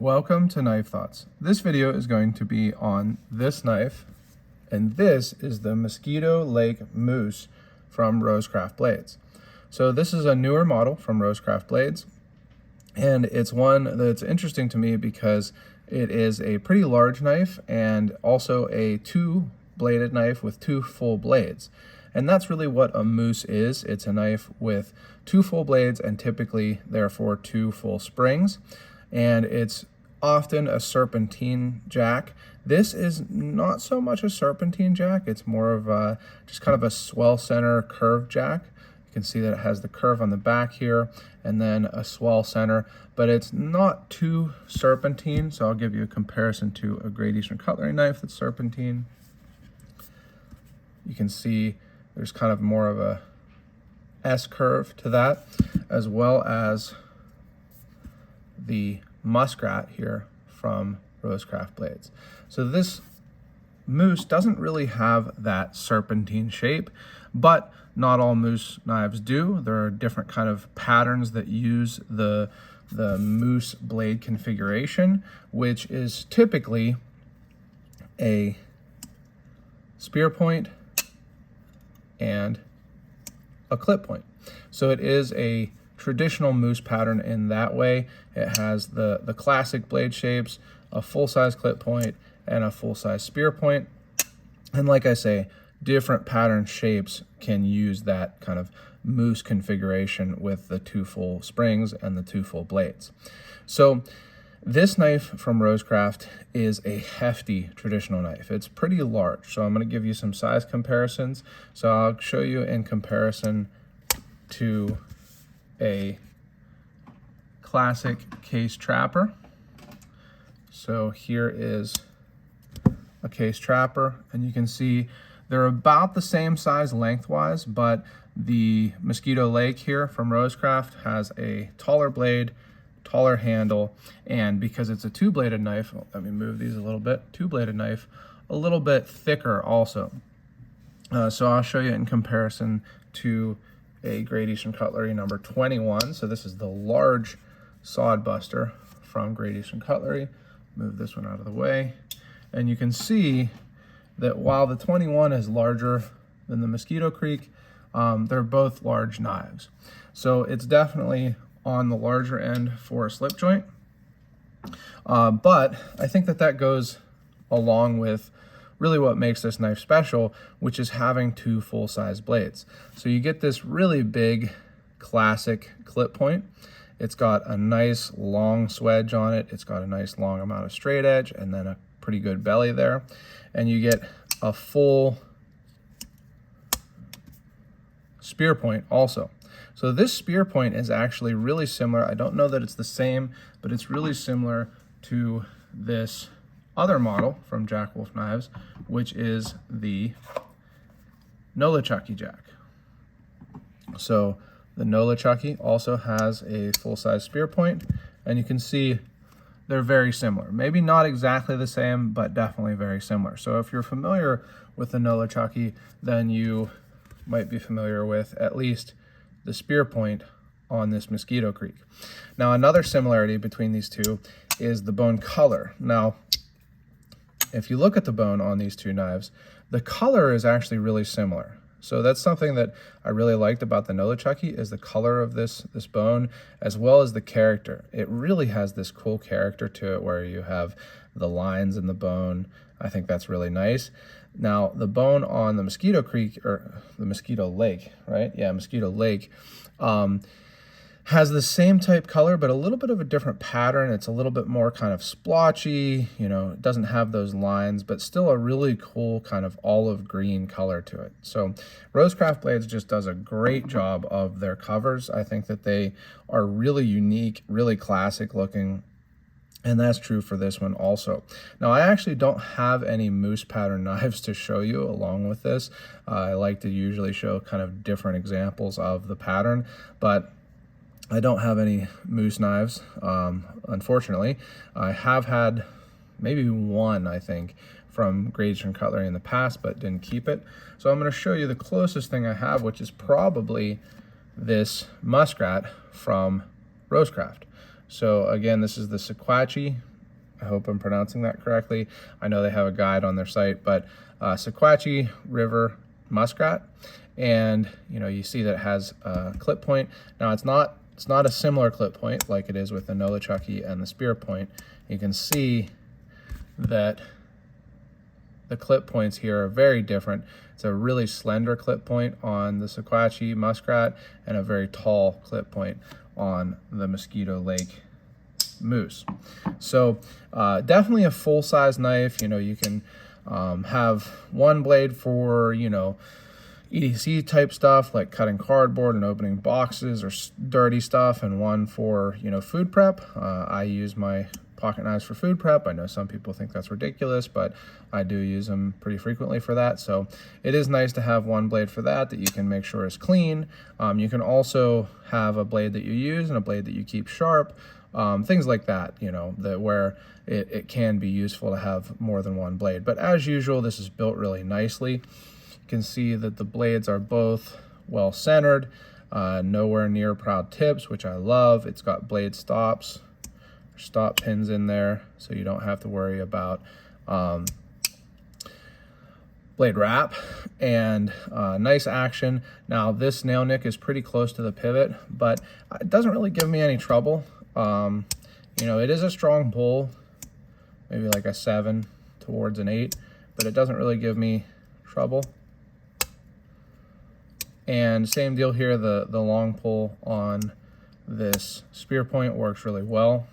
Welcome to Knife Thoughts. This video is going to be on this knife, and this is the Mosquito Lake Moose from RoseCraft's Blades. So this is a newer model from RoseCraft's Blades, and it's one that's interesting to me because it is a pretty large knife and also a two-bladed knife with two full blades. And that's really what a moose is. It's a knife with two full blades and typically, therefore, two full springs. And it's often a serpentine jack. This is not so much a serpentine jack. It's more of a, just kind of a swell center curved jack. You can see that it has the curve on the back here and then a swell center, but it's not too serpentine. So I'll give you a comparison to a Great Eastern cutlery knife that's serpentine. You can see there's kind of more of a S curve to that, as well as the Muskrat here from RoseCraft's Blades. So this moose doesn't really have that serpentine shape, but not all moose knives do. There are different kind of patterns that use the moose blade configuration, which is typically a spear point and a clip point. So it is a traditional moose pattern in that way. It has the classic blade shapes, a full-size clip point, and a full-size spear point. And like I say, different pattern shapes can use that kind of moose configuration with the two full springs and the two full blades. So this knife from RoseCraft is a hefty traditional knife. It's pretty large. So I'm going to give you some size comparisons. So I'll show you in comparison to a classic case trapper. So here is a case trapper, and you can see they're about the same size lengthwise, but the Mosquito Lake here from RoseCraft has a taller blade, taller handle, and because it's a two-bladed knife, let me move these a little bit, two-bladed knife, a little bit thicker also. So I'll show you in comparison to a Great Eastern Cutlery number 21. So this is the large sod buster from Great Eastern Cutlery. Move this one out of the way. And you can see that while the 21 is larger than the Mosquito Creek, they're both large knives. So it's definitely on the larger end for a slip joint. But I think that goes along with really what makes this knife special, which is having two full-size blades. So you get this really big classic clip point. It's got a nice long swedge on it. It's got a nice long amount of straight edge and then a pretty good belly there. And you get a full spear point also. So this spear point is actually really similar. I don't know that it's the same, but it's really similar to this other model from Jack Wolf Knives, which is the Nolichucky Jack. So the Nolichucky also has a full-size spear point, and you can see they're very similar. Maybe not exactly the same, but definitely very similar. So if you're familiar with the Nolichucky, then you might be familiar with at least the spear point on this Mosquito Creek. Now, another similarity between these two is the bone color. Now, if you look at the bone on these two knives, the color is actually really similar. So that's something that I really liked about the Nolichucky is the color of this bone, as well as the character. It really has this cool character to it where you have the lines in the bone. I think that's really nice. Now, the bone on the Mosquito Creek, or the Mosquito Lake, right? Yeah, Mosquito Lake, has the same type color, but a little bit of a different pattern. It's a little bit more kind of splotchy, you know, it doesn't have those lines, but still a really cool kind of olive green color to it. So RoseCraft's Blades just does a great job of their covers. I think that they are really unique, really classic looking, and that's true for this one also. Now, I actually don't have any moose pattern knives to show you along with this. I like to usually show kind of different examples of the pattern, but I don't have any moose knives, unfortunately. I have had maybe one, I think, from Great Eastern Cutlery in the past, but didn't keep it. So I'm going to show you the closest thing I have, which is probably this Muskrat from RoseCraft. So again, this is the Sequatchie I hope I'm pronouncing that correctly. I know they have a guide on their site, but Sequatchie River muskrat. And you see that it has a clip point. Now it's not a similar clip point like it is with the Nolichucky and the spear point. You can see that the clip points here are very different. It's a really slender clip point on the Sequatchie muskrat and a very tall clip point on the Mosquito Lake moose. So definitely a full-size knife. You can have one blade for EDC type stuff like cutting cardboard and opening boxes or dirty stuff, and one for food prep. I use my pocket knives for food prep. I know some people think that's ridiculous, but I do use them pretty frequently for that. So it is nice to have one blade for that you can make sure is clean. You can also have a blade that you use and a blade that you keep sharp. Things like that, where it can be useful to have more than one blade. But as usual, this is built really nicely. You can see that the blades are both well centered, nowhere near proud tips, which I love. It's got blade stops, stop pins in there, so you don't have to worry about blade wrap, and nice action. Now this nail nick is pretty close to the pivot, but it doesn't really give me any trouble. It is a strong pull, maybe like a 7 towards an 8, but it doesn't really give me trouble. And same deal here, the long pull on this spear point works really well.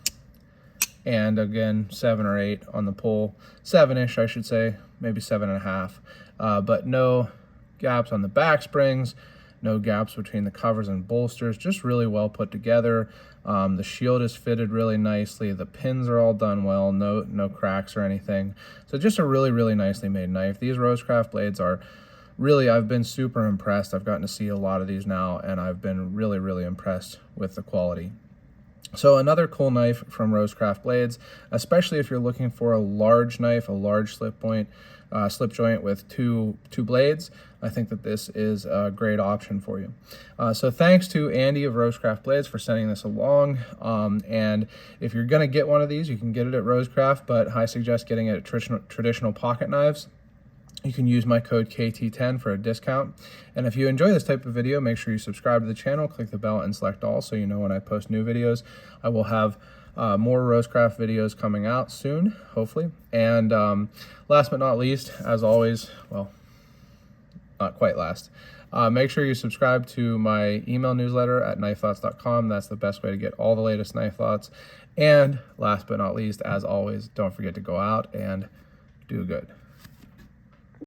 And again, 7 or 8 on the pull, 7-ish I should say, maybe 7.5. But no gaps on the back springs, no gaps between the covers and bolsters, just really well put together. The shield is fitted really nicely. The pins are all done well, no cracks or anything. So just a really, really nicely made knife. These RoseCraft blades are really, I've been super impressed. I've gotten to see a lot of these now, and I've been really, really impressed with the quality. So another cool knife from RoseCraft Blades, especially if you're looking for a large knife, a large slip joint with two blades. I think that this is a great option for you. So thanks to Andy of RoseCraft Blades for sending this along. And if you're going to get one of these, you can get it at RoseCraft, but I suggest getting it at traditional pocket knives. You can use my code KT10 for a discount. And if you enjoy this type of video, make sure you subscribe to the channel, click the bell and select all so you know when I post new videos. I will have more RoseCraft videos coming out soon, hopefully. And last but not least, as always, well, not quite last, make sure you subscribe to my email newsletter at knifethoughts.com. That's the best way to get all the latest knife thoughts. And last but not least, as always, don't forget to go out and do good.